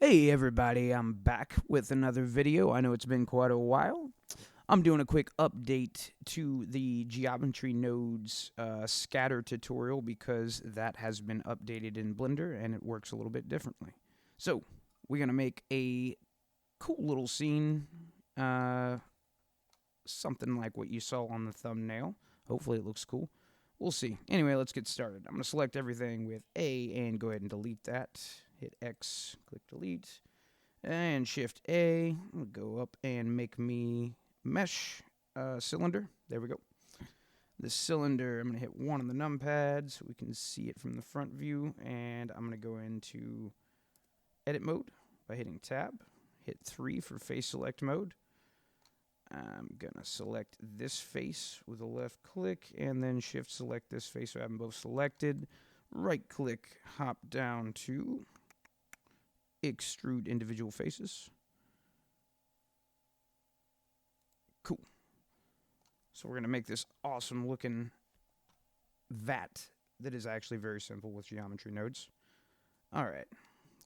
Hey everybody, I'm back with another video. I know it's been quite a while. I'm doing a quick update to the geometry nodes scatter tutorial because that has been updated in Blender and it works a little bit differently. So, we're going to make a cool little scene, uh, something like what you saw on the thumbnail. Hopefully it looks cool. We'll see. Anyway, let's get started. I'm going to select everything with A and go ahead and delete that. Hit X, click delete. And Shift A, we'll go up and make me mesh cylinder. There we go. This cylinder, I'm going to hit 1 on the numpad so we can see it from the front view. And I'm going to go into edit mode by hitting tab. Hit 3 for face select mode. I'm going to select this face with a left click and then shift select this face so I have them both selected. Right click, hop down to extrude individual faces. Cool. So we're going to make this awesome looking vat that is actually very simple with geometry nodes. All right,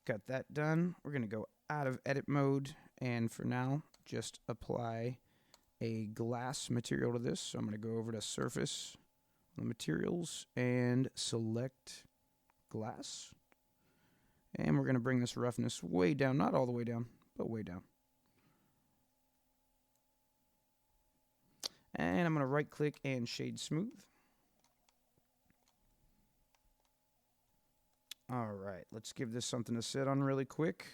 got that done. We're going to go out of edit mode and for now just apply a glass material to this. So I'm going to go over to surface, the materials, and select glass. And we're going to bring this roughness way down, not all the way down, but way down. And I'm going to right click and shade smooth. All right, let's give this something to sit on really quick.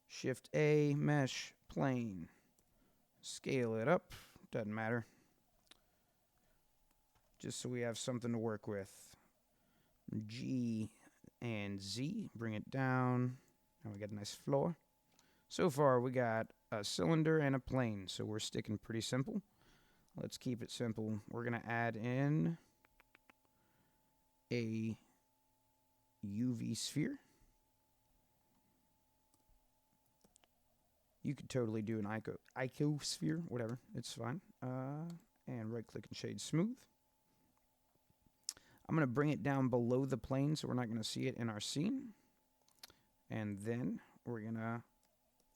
Shift A, mesh, plane. Scale it up, doesn't matter. Just so we have something to work with. G and Z, bring it down. Now we got a nice floor. So far we got a cylinder and a plane, so we're sticking pretty simple. Let's keep it simple. We're gonna add in a UV sphere. You could totally do an icosphere, whatever, it's fine. And right click and shade smooth. I'm going to bring it down below the plane so we're not going to see it in our scene. And then we're going to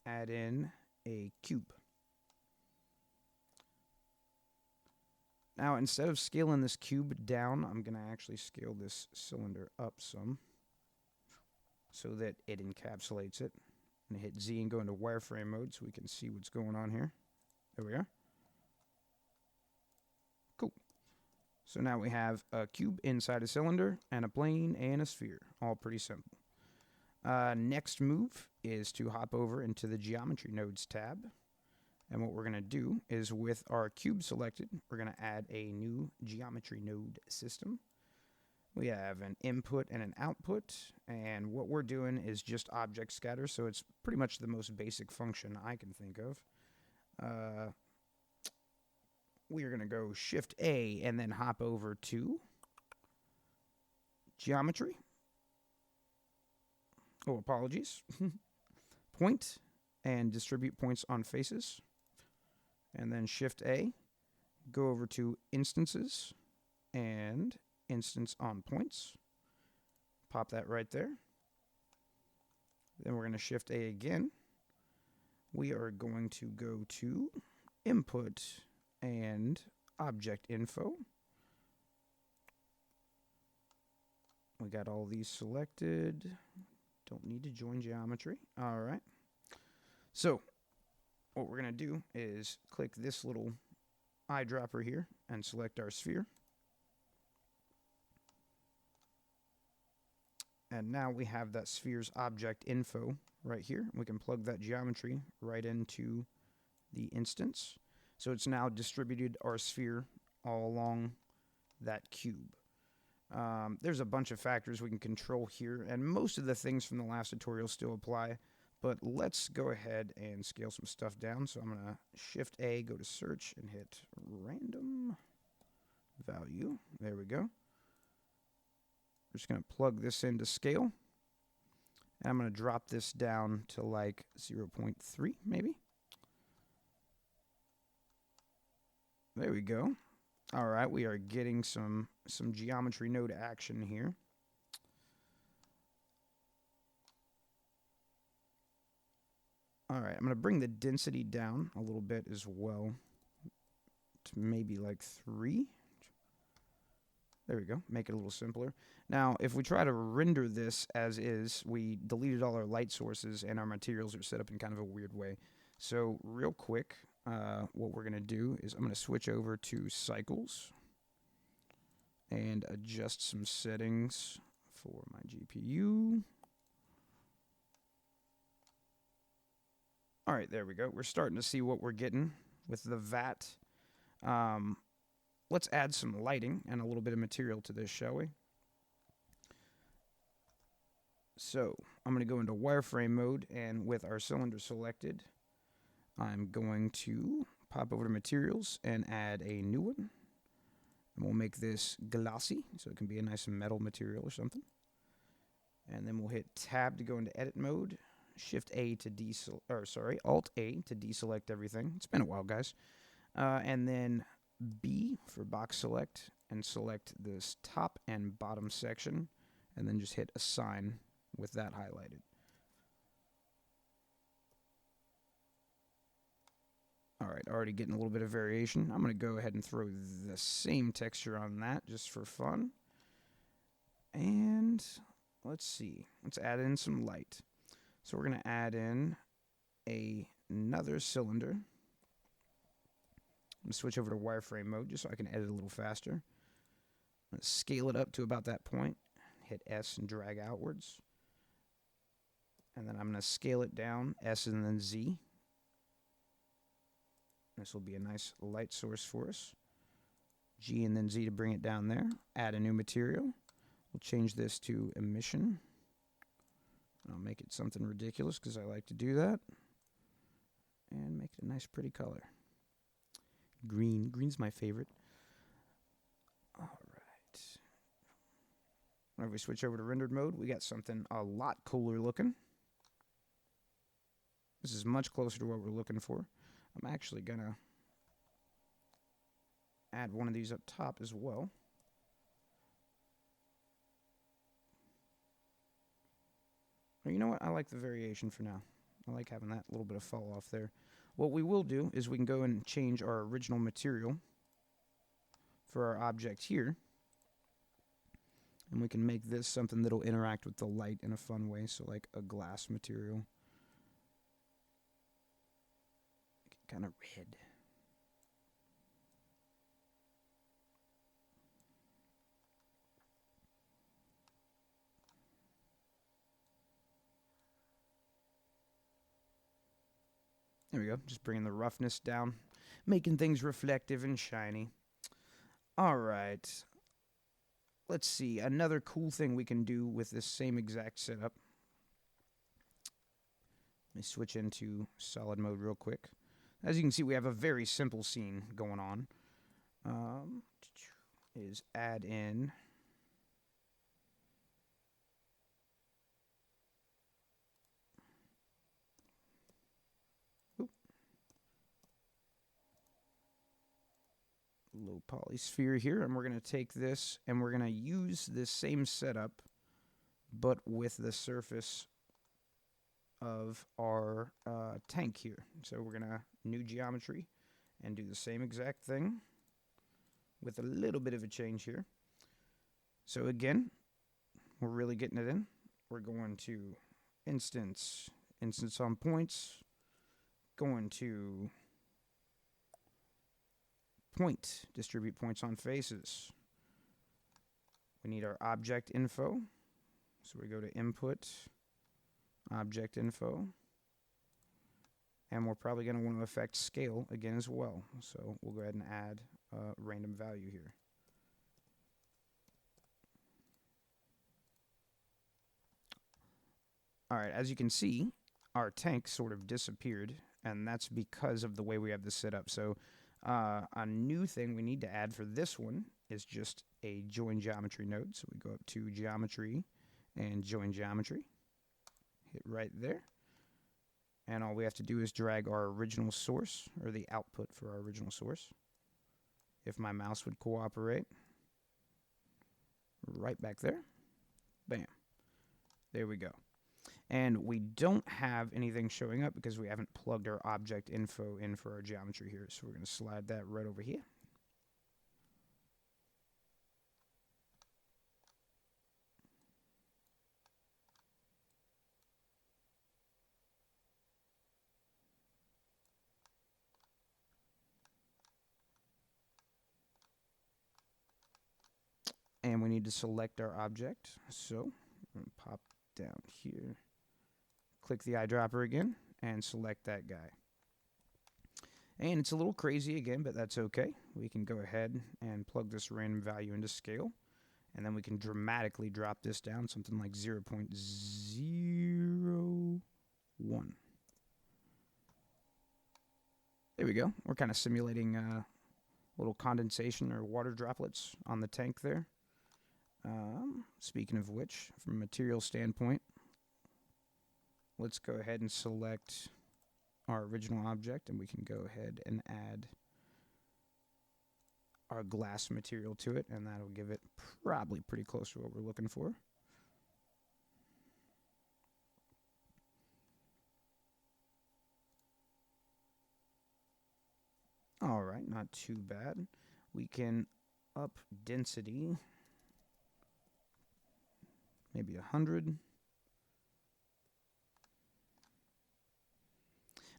add in a cube. Now, instead of scaling this cube down, I'm going to actually scale this cylinder up some so that it encapsulates it. I'm going to hit Z and go into wireframe mode so we can see what's going on here. There we are. Cool. So now we have a cube inside a cylinder and a plane and a sphere. All pretty simple. Next move is to hop over into the Geometry Nodes tab. And what we're going to do is with our cube selected, we're going to add a new Geometry Node system. We have an input and an output, and what we're doing is just object scatter, so it's pretty much the most basic function I can think of. We are going to go Shift A and then hop over to Geometry. Oh, apologies. Point and distribute points on faces. And then Shift A, go over to Instances and Instance on Points. Pop that right there. Then we're going to Shift A again. We are going to go to Input and Object Info. We got all these selected. Don't need to join geometry. All right. So what we're going to do is click this little eyedropper here and select our sphere. And now we have that sphere's object info right here. We can plug that geometry right into the instance. So it's now distributed our sphere all along that cube. There's a bunch of factors we can control here, and most of the things from the last tutorial still apply. But let's go ahead and scale some stuff down. So I'm going to Shift A, go to search, and hit random value. There we go. We're just going to plug this into scale. And I'm going to drop this down to like 0.3 maybe. There we go. All right, we are getting some geometry node action here. Alright, I'm going to bring the density down a little bit as well to maybe like 3. There we go. Make it a little simpler. Now, if we try to render this as is, we deleted all our light sources and our materials are set up in kind of a weird way. So, real quick, what we're going to do is I'm going to switch over to cycles and adjust some settings for my GPU. All right, there we go. We're starting to see what we're getting with the VAT. Let's add some lighting and a little bit of material to this, shall we? So I'm going to go into wireframe mode, and with our cylinder selected, I'm going to pop over to materials and add a new one. And we'll make this glossy, so it can be a nice metal material or something. And then we'll hit Tab to go into edit mode. Shift A to Alt A to deselect everything. It's been a while, guys. And then B for box select, and select this top and bottom section, and then just hit assign with that highlighted. Alright, already getting a little bit of variation. I'm going to go ahead and throw the same texture on that just for fun. And let's see. Let's add in some light. So we're going to add in another cylinder. I'm going to switch over to wireframe mode just so I can edit a little faster. I'm going to scale it up to about that point. Hit S and drag outwards. And then I'm going to scale it down, S and then Z. This will be a nice light source for us. G and then Z to bring it down there. Add a new material. We'll change this to emission. I'll make it something ridiculous because I like to do that. And make it a nice pretty color. Green. Green's my favorite. Alright. Whenever we switch over to rendered mode, we got something a lot cooler looking. This is much closer to what we're looking for. I'm actually going to add one of these up top as well. Well, you know what? I like the variation for now. I like having that little bit of fall off there. What we will do is we can go and change our original material for our object here. And we can make this something that'll interact with the light in a fun way. So like a glass material. Kind of red. There we go. Just bringing the roughness down, making things reflective and shiny. All right. Let's see. Another cool thing we can do with this same exact setup. Let me switch into solid mode real quick. As you can see, we have a very simple scene going on. Is add in low poly sphere here, and we're going to take this and we're going to use this same setup, but with the surface of our tank here. So we're going to new geometry and do the same exact thing with a little bit of a change here. So again, we're really getting it in. We're going to instance on points, going to point, distribute points on faces. We need our object info. So we go to input, object info, and we're probably going to want to affect scale again as well. So we'll go ahead and add a random value here. All right, as you can see, our tank sort of disappeared, and that's because of the way we have this set up. So a new thing we need to add for this one is just a join geometry node. So we go up to geometry and join geometry. Hit right there. And all we have to do is drag our original source, or the output for our original source. If my mouse would cooperate. Right back there. Bam. There we go. And we don't have anything showing up because we haven't plugged our object info in for our geometry here. So we're going to slide that right over here. And we need to select our object. So I'm going to pop down here, click the eyedropper again, and select that guy. And it's a little crazy again, but that's okay. We can go ahead and plug this random value into scale, and then we can dramatically drop this down, something like 0.01. There we go. We're kind of simulating little condensation or water droplets on the tank there. Speaking of which, from a material standpoint, let's go ahead and select our original object, and we can go ahead and add our glass material to it, and that'll give it probably pretty close to what we're looking for. All right, not too bad. We can up density, maybe 100.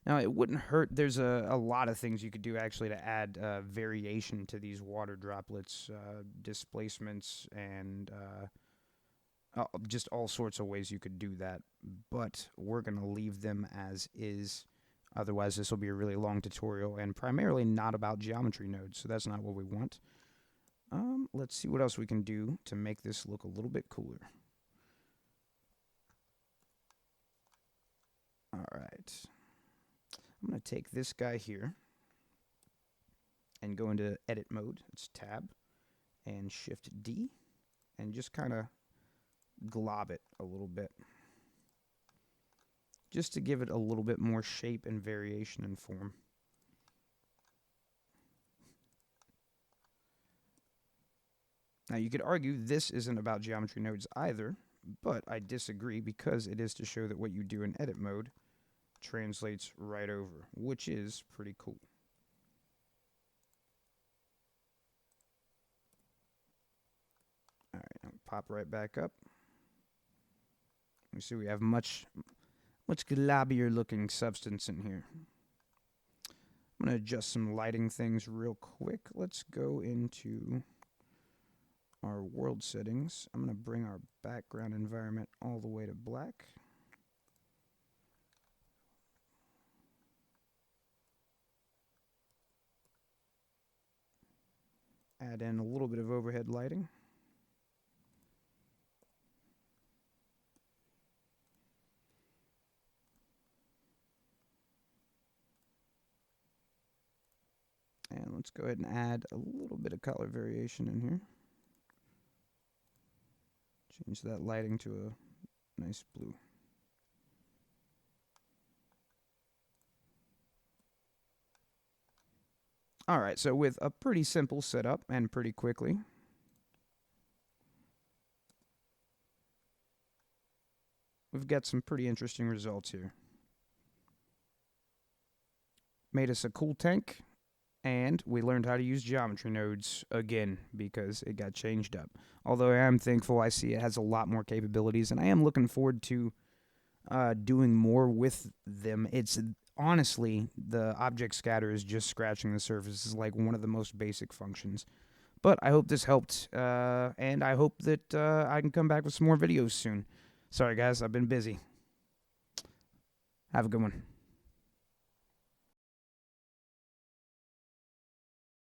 Now, it wouldn't hurt. There's a lot of things you could do actually to add variation to these water droplets, displacements, and just all sorts of ways you could do that. But we're going to leave them as is. Otherwise, this will be a really long tutorial and primarily not about geometry nodes, so that's not what we want. Let's see what else we can do to make this look a little bit cooler. All right. I'm going to take this guy here and go into edit mode. It's tab and shift D and just kind of glob it a little bit, just to give it a little bit more shape and variation in form. Now, you could argue this isn't about geometry nodes either, but I disagree because it is to show that what you do in edit mode translates right over, which is pretty cool. All right, I'll pop right back up. You see we have much globbier looking substance in here. I'm going to adjust some lighting things real quick. Let's go into our world settings. I'm going to bring our background environment all the way to black. Add in a little bit of overhead lighting. And let's go ahead and add a little bit of color variation in here. Change that lighting to a nice blue. All right, so with a pretty simple setup and pretty quickly, we've got some pretty interesting results here. Made us a cool tank, and we learned how to use geometry nodes again because it got changed up. Although I am thankful, I see it has a lot more capabilities, and I am looking forward to doing more with them. It's honestly, the object scatter is just scratching the surface. It's like one of the most basic functions. But I hope this helped, and I hope that I can come back with some more videos soon. Sorry, guys, I've been busy. Have a good one.